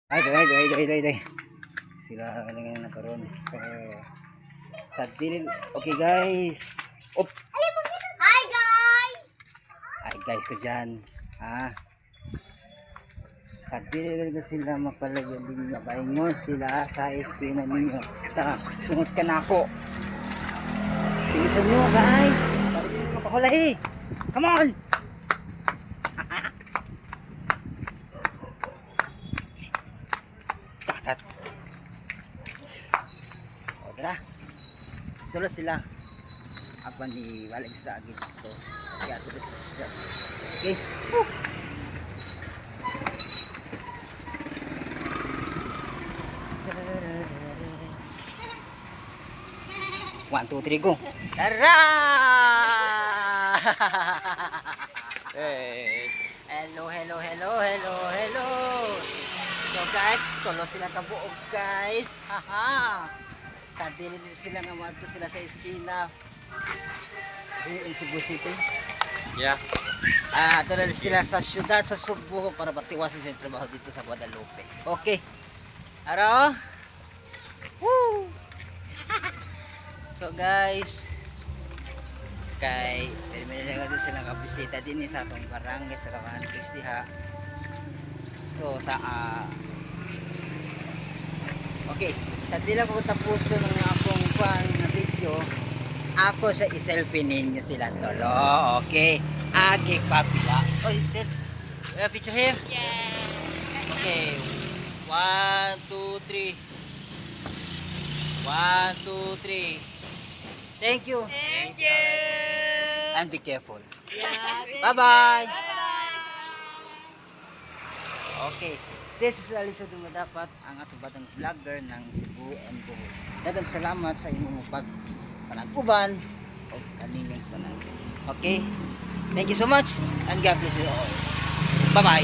Ay. Sila ngayon na karon. Sa dilil. Okay guys. Op. Hi guys! Hi guys ko dyan. Ha? Sa dilil ko sila mapalagyan din na paingon sila sa eskwina ninyo. Tara, sunod ka na ako. Bilisan nyo guys. Para din nyo mapahulahi. Come on! Takat. O tara. Tulos sila. Apa ni balik sa agit ito. Kaya tulos sila. Okay. Woo! 1, 2, 3, go! Tara! Hey. Hello. So guys, tulo sila kabuog guys. Haha. Kadili sila nga mato sila sa eskwina. Yung Cebu City. Yeah. Tulo sila sa syudad sa Cebu para patiwasin sa trabaho dito sa Guadalupe. Okay. Aro? Woo! So guys, kay terminal nga sila kabisita din sa atong barangay sa Cabanatuan diha. So sa okay, sa dila ko tapuso ng akong na video, ako sa iselfie ninyo sila tolo. Okay, agi papila. Oh, sir. Picture here? Yeah! Okay. 1, 2, 3. 1, 2, 3. Thank you. Thank you! And be careful. Yeah! Bye-bye. Bye-bye! Okay. This is Alex Dumadapat, ang atong batang vlogger ng Cebu and Bohol. Daghang salamat sa imong panagkuban o kaninyong panag. Okay? Thank you so much and God bless you all. Bye-bye.